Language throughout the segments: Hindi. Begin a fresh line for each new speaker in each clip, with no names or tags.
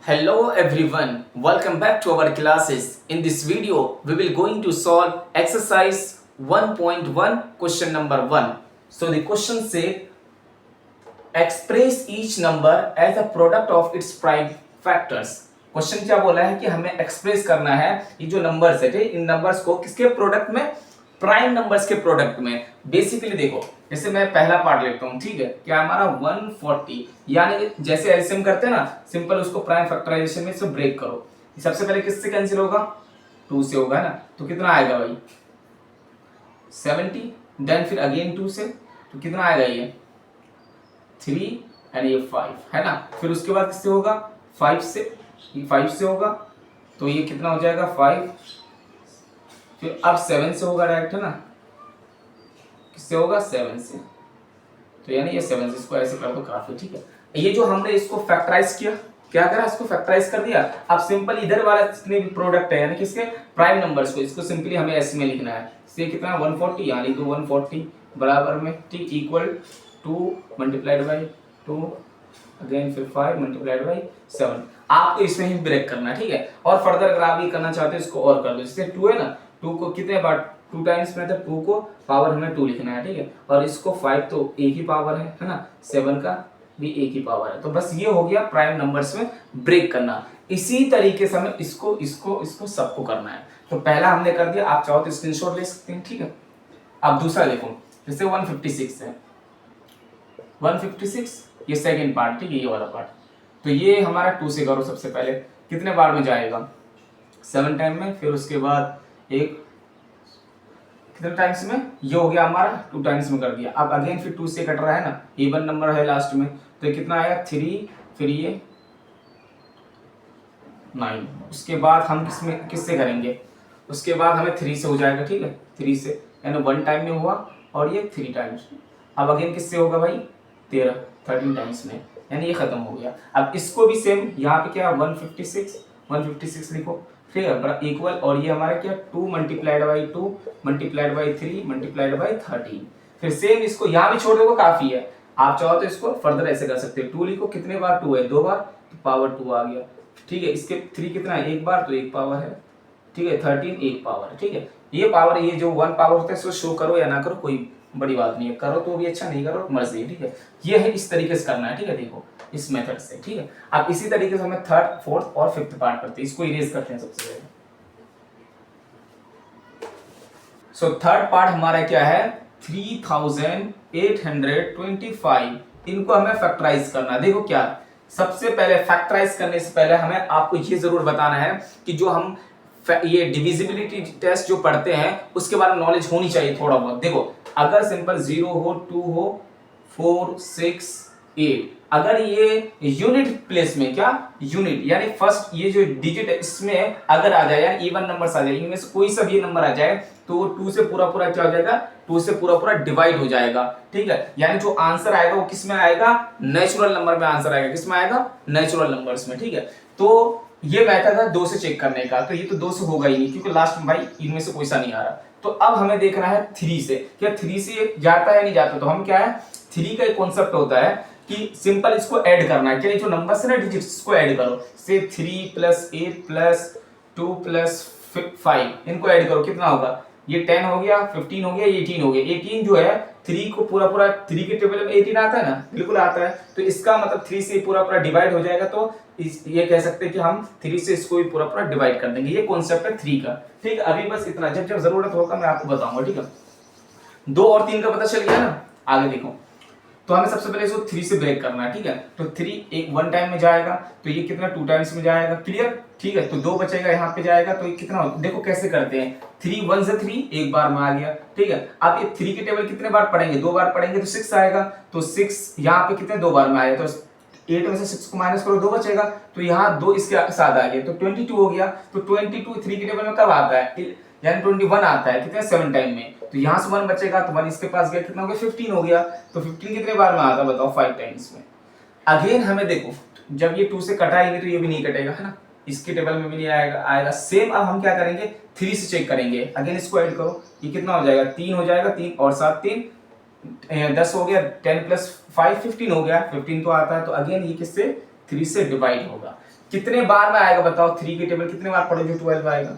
Hello everyone, welcome back to our classes. In this video, we will going to solve exercise 1.1 question number 1. So the question say express each number as a product of its prime factors. Question क्या बोला है कि हमें एक्सप्रेस करना है ये जो नंबर्स है इन नंबर्स को किसके प्रोडक्ट में, प्राइम नंबर्स के प्रोडक्ट में। बेसिकली देखो जैसे मैं पहला पार्ट लेता हूँ, ठीक है, क्या हमारा 140 यानी जैसे एलसीएम करते हैं ना सिंपल, उसको प्राइम फैक्टराइजेशन में से ब्रेक करो। सबसे पहले किससे कैंसिल होगा, 2 से होगा ना, तो कितना आएगा भाई 70। देन फिर अगेन 2 से, तो कितना आएगा ये 3 एंड ये 5 है ना। फिर उसके बाद किससे होगा 5 से, ये 5 से होगा तो ये कितना हो जाएगा 5। फिर अब 7 से होगा डायरेक्ट है ना, किससे होगा 7 से, तो यानी ये 7 से, इसको ऐसे कर दो काफी, ठीक है। ये जो हमने इसको फैक्टराइज किया, क्या करा इसको फैक्टराइज कर दिया। अब सिंपल इधर वाला जितने भी प्रोडक्ट है यानी किसके प्राइम नंबर्स को, इसको सिंपली हमें ऐसे में लिखना है। इससे कितना 140 यानी तो 140 बराबर में ठीक इक्वल 2 मल्टीप्लाइड बाई 2 अगेन फिर 5 मल्टीप्लाइड बाई 7। आपको इसमें ही ब्रेक करना है, ठीक है। और फर्दर अगर आप ये करना चाहते हो इसको और कर दो। जैसे 2 है ना, 2 को कितने बार 2 टाइम्स में, तो 2 को पावर हमें 2 लिखना है, ठीक है। और इसको 5 तो एक ही पावर है ना, 7 का भी एक ही पावर है। तो बस ये हो गया प्राइम नंबर्स में ब्रेक करना। इसी तरीके से हमें इसको इसको इसको सबको करना है। तो पहला हमने कर दिया, आप चाहो तो स्क्रीनशॉट ले सकते हैं, ठीक है। अब दूसरा देखो, जैसे 156 है, 156 ये सेकेंड पार्ट, ठीक है, ये वाला पार्ट। तो ये हमारा 2 से करो। सबसे पहले कितने बार में जाएगा 7 टाइम में, फिर उसके बाद एक कितने टाइम्स में, ये हो गया हमारा 2 टाइम्स में कर दिया। अब अगेन फिर 2 से कट रहा है ना, इवन नंबर है लास्ट में, तो कितना आएगा 3, फिर ये 9। उसके बाद हम किससे करेंगे, उसके बाद हमें 3 से हो जाएगा, ठीक है, 3 से यानी 1 टाइम में हुआ और ये 3 टाइम्स। अब अगेन किससे होगा भाई 13 टाइम्स में, यानी ये खत्म हो गया। अब इसको भी सेम यहाँ पे क्या 156 लिखो, ठीक है, इक्वल, और ये हमारा क्या 2 multiplied by 2 multiplied by 3 multiplied by 13। फिर सेम इसको यहाँ भी छोड़ दो काफी है। आप चाहो तो इसको फर्दर ऐसे कर सकते हो, 2 लिखो, कितने बार 2 है 2 बार, तो पावर 2 आ गया, ठीक है। इसके 3 कितना है एक बार, तो एक पावर है, ठीक है। 13 एक पावर है, ठीक है। ये पावर, ये जो 1 पावर होता है इसको शो करो या ना करो कोई बड़ी बात नहीं है, करो तो भी अच्छा, नहीं करो मर्जी है, ठीक है। ये है इस तरीके से करना है, ठीक है, देखो इस मेथड से, ठीक है। अब इसी तरीके से हमें थर्ड फोर्थ और फिफ्थ पार्ट करते हैं, इसको इरेज करते हैं सबसे पहले। सो थर्ड पार्ट हमारा क्या है 3825, इनको हमें फैक्टराइज करना। देखो क्या, सबसे पहले फैक्टराइज करने से पहले हमें आपको ये जरूर बताना है कि जो हम ये डिविजिबिलिटी टेस्ट जो पढ़ते हैं उसके बारे में नॉलेज होनी चाहिए थोड़ा बहुत। देखो अगर सिंपल 0 हो 2 हो 4 6 8, अगर ये यूनिट प्लेस में, क्या यूनिट यानी फर्स्ट ये जो डिजिट है इसमें अगर आ जाए यानी इवन नंबर्स आ जाए, इनमें से कोई सा भी नंबर आ जाए तो 2 से पूरा पूरा क्या हो जाएगा, 2 से पूरा पूरा डिवाइड हो जाएगा, ठीक है। यानी जो आंसर आएगा वो किस में आएगा, नेचुरल नंबर में आंसर आएगा, किस में आएगा, नेचुरल नंबर्स में, ठीक है। तो ये मेथड है 2 से चेक करने का, तो ये तो 2 से होगा ही नहीं क्योंकि लास्ट में भाई इनमें से कोई सा नहीं आ रहा। तो अब हमें देखना है 3 से, क्या 3 से जाता है नहीं जाता। तो हम क्या है 3 का एक कॉन्सेप्ट होता है कि सिंपल इसको ऐड करना है, क्या जो नंबर है ना डिजिट्स इसको ऐड करो, से 3 प्लस 8 प्लस 2 प्लस 5, इनको ऐड करो, कितना होगा, ये 10 हो गया, 15 हो गया, 18 हो गया। 18 जो है 3 को पूरा पूरा 3 के टेबल में 18 आता है ना, बिल्कुल आता है। तो इसका मतलब 3 से पूरा पूरा डिवाइड हो जाएगा, तो ये कह सकते हैं कि हम 3 से इसको भी पूरा पूरा डिवाइड कर देंगे। ये कॉन्सेप्ट है 3 का, ठीक है। अभी बस इतना, जब जब जरूरत होगा मैं आपको बताऊंगा, ठीक है। 2 और 3 का पता चल गया ना, आगे देखो। तो हमें सबसे पहले इसको 3 से ब्रेक करना है, ठीक है। तो 3 एक 1 टाइम में जाएगा, तो ये कितना 2 टाइम्स में जाएगा, क्लियर, ठीक है। तो 2 बचेगा यहाँ पे जाएगा, तो ये कितना, देखो कैसे करते हैं, 3 1 से 3 एक बार में आ गया, ठीक है। अब ये 3 के टेबल कितने बार पढ़ेंगे, 2 बार पढ़ेंगे तो 6 आएगा, तो 6 यहाँ पे कितने 2 बार में आएगा, तो 8 में से 6 को माइनस करो 2 बचेगा, तो यहाँ 2 इसके साथ आ गया, तो 22 हो गया। तो 22 3 के टेबल में कब आता है, यानी 21 आता है, कितने 7 टाइम में, तो यहाँ से 1 बचेगा, तो 1 इसके पास गया, कितना हो गया 15 हो गया। तो 15 कितने बार में आता है बताओ, 5 टाइम्स में। अगेन हमें देखो जब ये 2 से कटाएंगे तो ये भी नहीं कटेगा, है ना, इसके टेबल में भी नहीं आएगा सेम। अब हम क्या करेंगे 3 से चेक करेंगे, अगेन इसको ऐड करो, ये कितना हो जाएगा 3 हो जाएगा, 3 और 7 3 10 हो गया, 10 प्लस 5 15 हो गया, 15 तो आता है। तो अगेन ये किससे 3 से डिवाइड होगा। कितने बार में आएगा बताओ, 3 की टेबल कितने बार पढ़ोगे 12 आएगा,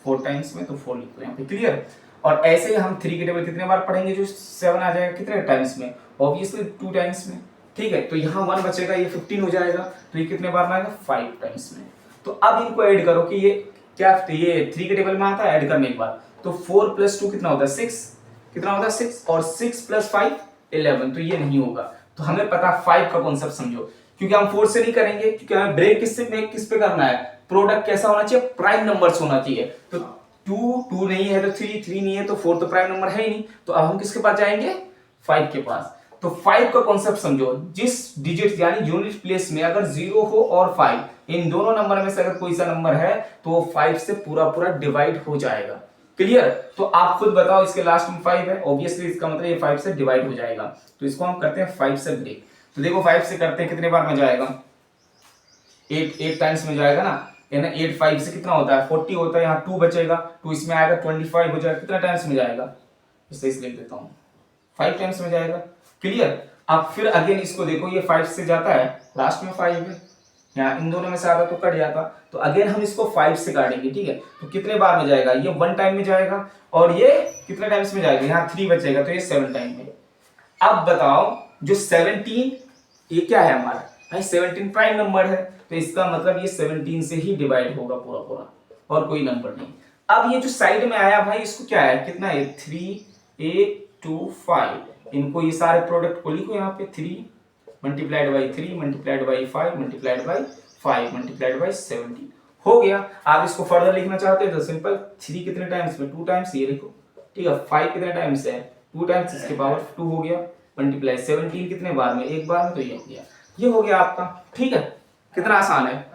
4 टाइम्स में, तो 4 लिखो यहाँ पे, क्लियर। और ऐसे ही हम 3 की टेबल कितने बार पढ़ेंगे जो 7 आ जाएगा, कितने टाइम्स में, ऑब्वियसली 2 टाइम्स में, ठीक है। तो यहाँ 1 बचेगा, ये 15 हो जाएगा, तो ये कितने बार में आएगा, 5 टाइम्स में। तो अब इनको ऐड करो कि ये क्या, ये 3 के टेबल में आता है, ऐड करने के बाद तो 4 + 2 कितना होता है, 6, कितना होता है 6, और 6 + 5 11, तो ये नहीं होगा। तो हमें पता 5 का कॉन्सेप्ट समझो, क्योंकि हम 4 से नहीं करेंगे, क्योंकि हमें ब्रेक किस पे करना है, प्रोडक्ट कैसा होना चाहिए, प्राइम नंबर्स होना चाहिए। तो 2 नहीं है तो 3 नहीं है तो 4 तो प्राइम नंबर है ही नहीं, तो अब हम किसके पास जाएंगे, 5 के पास। तो 5 का कॉन्सेप्ट समझो, जिस डिजिट यानी यूनिट प्लेस में अगर 0 हो और 5, इन दोनों नंबर में से अगर कोई सा नंबर है तो वो 5 से पूरा डिवाइड हो जाएगा, क्लियर। तो आप खुद बताओ, इसके लास्ट में 5 है, ऑब्वियसली इसका मतलब ये 5 से डिवाइड हो जाएगा। तो इसको हम करते हैं 5 से ब्रेक। तो देखो 5 से करते हैं, कितने बार में जाएगा, 8 टाइम्स में जाएगा ना, यानी 8 5 से कितना होता है, 40 होता है, यहाँ 2 बचेगा, 2 इसमें आएगा, 25 हो जाएगा, कितना टाइम्स में जाएगा, इसे इस लिख देता हूँ, 5 टाइम्स में जाएगा, क्लियर। अब फिर अगेन इसको देखो, ये 5 से जाता है, लास्ट में 5 है, यहाँ इन दोनों में से आता तो कट जाता, तो अगेन हम इसको 5 से काटेंगे, ठीक है। तो कितने बार में जाएगा, ये 1 टाइम में जाएगा, और ये कितने टाइम्स में जाएगा, यहाँ 3 बचेगा, तो ये 7 टाइम में। अब बताओ जो 17, ये क्या है हमारा भाई, 17 प्राइम नंबर है, तो इसका मतलब ये 17 से ही डिवाइड होगा पूरा, और कोई नंबर नहीं। अब ये जो साइड में आया भाई, इसको क्या है, कितना है, 3 8 2 5, इनको ये सारे प्रोडक्ट को लिखो यहाँ पे, 3 multiplied by 3 multiplied by 5 multiplied by 5 multiplied by 17 हो गया। आप इसको फर्दर लिखना चाहते हैं तो सिंपल, 3 कितने टाइम्स में, 2 टाइम्स, ये लिखो, ठीक है। 5 कितने टाइम्स है, 2 टाइम्स, इसके पावर 2 हो गया, मल्टीप्लाई 17 कितने बार में, एक बार में, तो ये हो गया, ये हो गया आपका, ठीक है। कितना आसान है।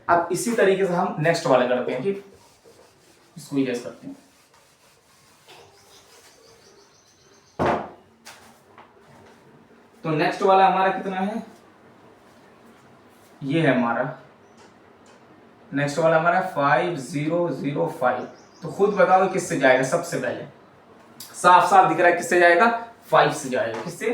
अब इसी तरीके से हम नेक्स्ट वाला करते हैं, ठीक, इसको भी गैस करते हैं। तो नेक्स्ट वाला हमारा कितना है, ये है हमारा नेक्स्ट वाला हमारा 5005। तो खुद बताओ किससे जाएगा, सबसे पहले साफ साफ दिख रहा है किससे जाएगा, 5 से जाएगा, किससे,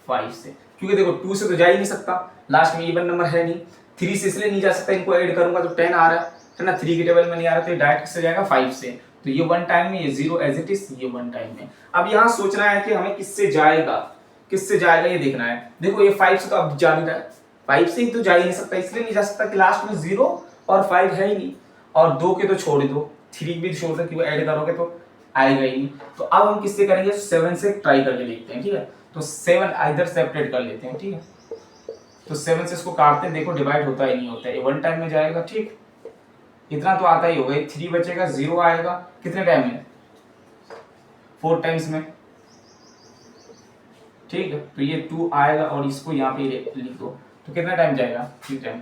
5 से, क्योंकि देखो 2 से तो जा ही नहीं सकता, लास्ट में इवन नंबर है नहीं, 3 से इसलिए नहीं जा सकता, इनको ऐड करूंगा तो 10 आ रहा है ना, 3 के टेबल में नहीं आ रहा, तो ये डायरेक्ट किससे जाएगा, 5 से। तो ये 1 टाइम में, ये 0 एज इट इज, ये 1 टाइम में। अब यहाँ सोचना है कि हमें किससे जाएगा ये देखना है। देखो ये 5 से तो अब जा नहीं रहा है, 5 से ही तो जा ही नहीं सकता, इसलिए नहीं जा सकता कि लास्ट में 0 और 5 है ही नहीं, और 2 के तो छोड़ दो, 3 भी छोड़ दो, क्योंकि ऐड करोगे तो आएगा ही नहीं। तो अब हम किससे करेंगे, 7 से ट्राई करके देखते हैं, ठीक है। तो 7 इधर सेपरेट कर लेते हैं, ठीक है। तो 7 से इसको काटते हैं, देखो डिवाइड होता ही नहीं होता है, ये 1 टाइम में जाएगा, ठीक, इतना तो आता ही होगा, 3 बचेगा, 0 आएगा, कितने टाइम में, 4 टाइम्स में, ठीक है। तो ये 2 आएगा, और इसको यहाँ पे लिख दो, तो कितना टाइम जाएगा, 3 टाइम।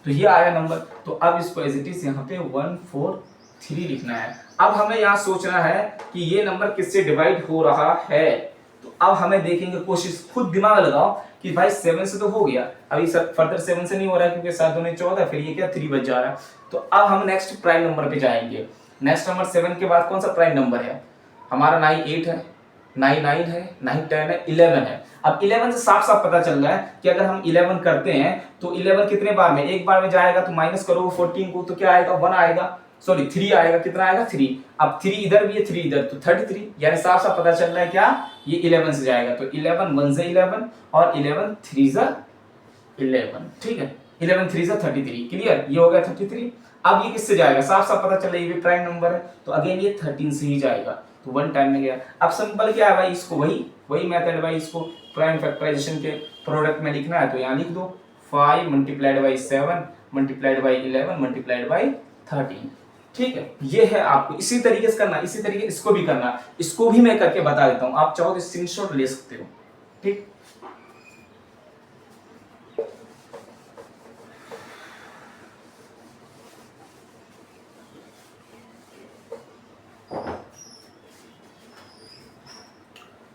तो ये आया नंबर, तो अब इसको एज इट इज यहाँ पे 143 लिखना है। अब हमें यहाँ सोचना है कि ये नंबर किससे डिवाइड हो रहा है। तो अब हमें देखेंगे, कोशिश खुद दिमाग लगाओ कि भाई 7 से तो हो गया, अभी फर्दर 7 से नहीं हो रहा है, क्योंकि 7 दूनी 14, फिर ये क्या 3 बच जा रहा है। तो अब हम नेक्स्ट प्राइम नंबर पे जाएंगे। नेक्स्ट नंबर 7 के बाद कौन सा प्राइम नंबर है हमारा, 9 8 है, 9 9 है, 9 10 है, 11 है। अब 11 से साफ साफ पता चल रहा है कि अगर हम 11 करते हैं तो 11 कितने बार में, एक बार में जाएगा, तो माइनस करोगे 14 को तो क्या आएगा, 1 आएगा, सॉरी 3 आएगा, कितना आएगा 3। अब 3 इधर भी है, 3 इधर, तो 33, यानी साफ साफ पता चल रहा है क्या, ये 11 से जाएगा। तो 11 1 से 11 और 11 3 से 11, ठीक है, 11 3 से 33, क्लियर, ये हो गया 33। अब ये किससे जाएगा, साफ साफ पता चल रहा है ये भी प्राइम नंबर है, तो अगेन ये 13 से ही जाएगा, तो 1 टाइम में गया। अब सिंपल क्या है भाई, इसको वही मेथड भाई, इसको प्राइम फैक्टराइजेशन के प्रोडक्ट में लिखना है, तो यहाँ लिख दो 5 multiplied by 7 multiplied by 11 multiplied by 13, ठीक है। ये है, आपको इसी तरीके से करना, इसी तरीके इसको भी करना, इसको भी मैं करके बता देता हूँ, आप चाहो तो स्क्रीनशॉट ले सकते हो, ठीक।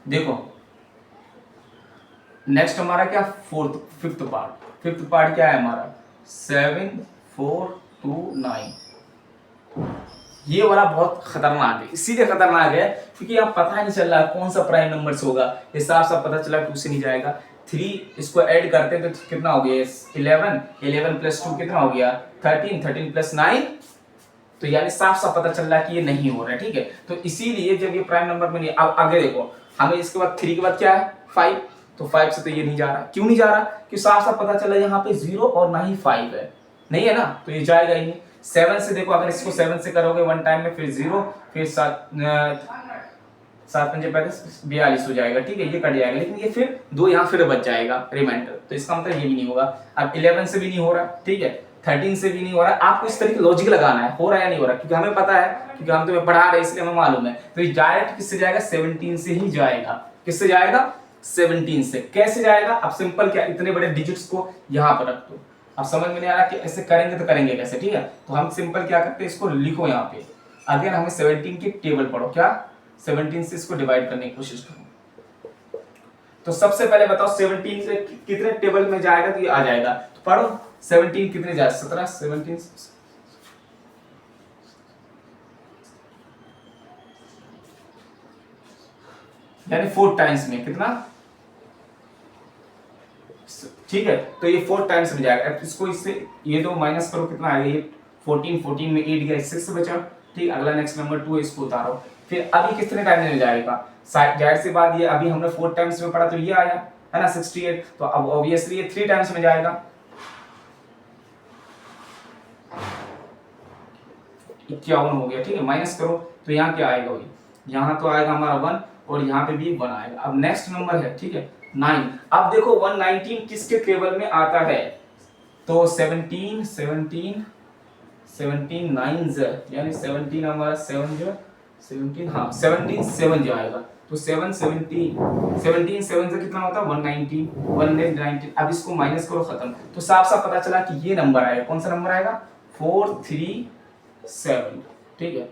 देखो नेक्स्ट हमारा क्या, फिफ्थ पार्ट क्या है हमारा, 7 4 2 9। ये वाला बहुत खतरनाक है, इसीलिए खतरनाक है क्योंकि आप पता नहीं चल रहा कौन सा प्राइम नंबर से होगा। ये साफ साफ पता चला 2 से नहीं जाएगा, 3 इसको ऐड करते हैं तो कितना हो गया 11, 11 प्लस 2 कितना हो गया 13, 13 प्लस 9, तो यानी साफ साफ पता चल रहा है कि ये नहीं हो रहा है, ठीक है। तो इसीलिए जब ये प्राइम नंबर में नहीं, अब आगे देखो हमें इसके बाद 3 के बाद क्या है 5, तो 5 से तो ये नहीं जा रहा, क्यों नहीं जा रहा, कि साफ साफ पता चला यहाँ पे 0 और ना ही 5 है, नहीं है ना, तो ये जाएगा ही नहीं। 7 से देखो, अगर इसको 7 से करोगे वन टाइम में, फिर 0, फिर 7 पंजे 42 हो जाएगा, ठीक है, ये कट जाएगा, लेकिन ये फिर 2 यहाँ फिर बच जाएगा रिमाइंडर, तो इसका मतलब ये भी नहीं होगा। अब 11 से भी नहीं हो रहा, ठीक है, 13 से भी नहीं हो रहा, आपको इस तरीके लॉजिक लगाना है, हो रहा है या नहीं हो रहा, क्योंकि हमें पता है, क्योंकि हम तुम्हें पढ़ा रहे हैं इसलिए हमें मालूम है। तो ये डायरेक्ट किससे जाएगा 17 से ही जाएगा, किससे जाएगा 17 से। कैसे जाएगा, अब सिंपल क्या, इतने बड़े डिजिट्स को यहाँ पर रख दो। अब समझ में नहीं आ रहा कि ऐसे करेंगे तो करेंगे कैसे, ठीक है, तो हम सिंपल क्या करते हैं, इसको लिखो यहाँ पे, अगेन हमें 17 की टेबल पढ़ो, क्या 17 से इसको डिवाइड करने की कोशिश करो। तो सबसे पहले बताओ 17 से कितने टेबल में जाएगा, तो ये आ जाएगा, तो पढ़ो 17 कितने जाए 17, 17 यानी 4 टाइम्स में कितना, ठीक है, तो ये 4 टाइम्स में जाएगा। इसको इससे ये दो माइनस करो, कितना आएगा, ये 14, 14 में 8 गया, 6 बचा, ठीक, अगला नेक्स्ट नंबर 2 है, इसको उतारो, फिर अभी कितने टाइम में जाएगा, जाहिर सी बात, ये अभी हमने 4 टाइम्स में पढ़ा तो ये आया है ना 68, तो अब ऑब्वियसली ये 3 टाइम्स में जाएगा, 51 हो गया, ठीक है, माइनस करो तो यहाँ क्या आएगा भाई, यहाँ तो आएगा हमारा 1 और यहाँ पे भी 1 आएगा। अब नेक्स्ट नंबर है, ठीक है 9, अब देखो 119 किसके टेबल में आता है, तो 17 17 17 9 यानी 17 हमारा 7 जो 17, हाँ 17 7 जो आएगा, तो 7 17 17 7 से कितना होता है 119, 119, अब इसको माइनस करो, खत्म। तो साफ साफ पता चला कि ये नंबर आएगा, कौन सा नंबर आएगा 437, ठीक है।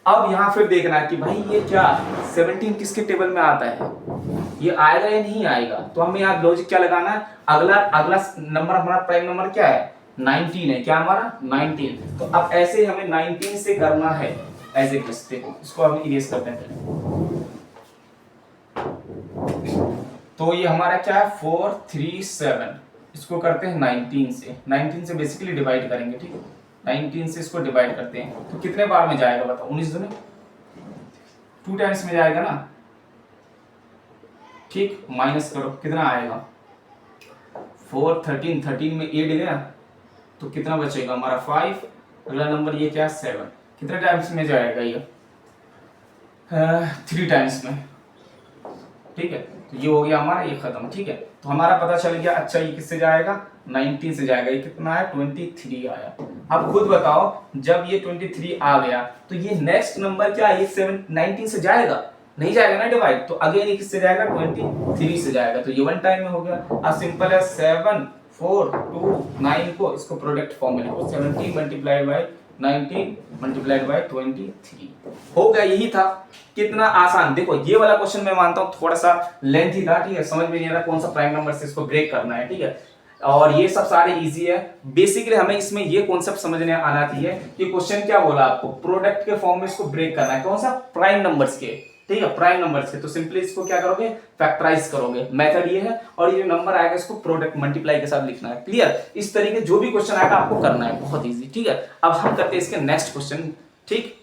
अब यहाँ फिर देखना है कि भाई ये क्या 17 किसके टेबल में आता है, ये आएगा या नहीं आएगा, तो हमें यहाँ लॉजिक क्या लगाना है, अगला अगला नंबर हमारा प्राइम नंबर क्या है 19 है, क्या हमारा 19, तो अब ऐसे हमें 19 से करना है एज ए प्लस, देखो इसको हम इरेज करते हैं पहले, तो ये हमारा क्या है 437, इसको करते हैं 19 से, 19 से बेसिकली डिवाइड करेंगे, ठीक है, 19 से इसको डिवाइड करते हैं, तो कितने बार में जाएगा बताओ, 19 दुने 2 टाइम्स में जाएगा ना, ठीक, माइनस करो कितना आएगा 4 13, 13 में 8 गया, तो कितना बचेगा हमारा 5, अगला नंबर ये क्या 7, कितने टाइम्स में जाएगा ये 3 टाइम्स में, ठीक है, तो ये हो गया हमारा, ये खत्म, ठीक है, तो हमारा पता चल गया। अच्छा ये किससे जाएगा 19 से जाएगा, ये कितना है 23 आया। अब खुद बताओ जब ये 23 आ गया तो ये नेक्स्ट नंबर क्या है, ये 19 से जाएगा, नहीं जाएगा ना डिवाइड, तो अगेन ये किससे जाएगा 23 से जाएगा, तो ये 1 टाइम में हो गया। अब सिंपल है 7 4 2 9 को इसको प्रोडक्ट फॉर्म में लिखो, 17 मल्टीप्लाइड बाय 19 मल्टीप्लाइड बाय 23 हो गया, यही था। कितना आसान, देखो ये वाला क्वेश्चन मैं मानता हूँ थोड़ा सा लेंथी था, ठीक है, समझ में नहीं आ रहा कौन सा प्राइम नंबर से इसको ब्रेक करना है, ठीक है, और ये सब सारे इजी है। बेसिकली हमें इसमें ये कॉन्सेप्ट समझने आना चाहिए कि क्वेश्चन क्या बोला आपको, प्रोडक्ट के फॉर्म में इसको ब्रेक करना है, कौन सा प्राइम नंबर्स के, ठीक है, प्राइम नंबर्स के, तो सिंपली इसको क्या करोगे फैक्टराइज करोगे, मेथड ये है, और ये जो नंबर आएगा इसको प्रोडक्ट मल्टीप्लाई के साथ लिखना है, क्लियर। इस तरीके जो भी क्वेश्चन आएगा आपको करना है, बहुत इजी, ठीक है। अब हम करते हैं इसके नेक्स्ट क्वेश्चन, ठीक।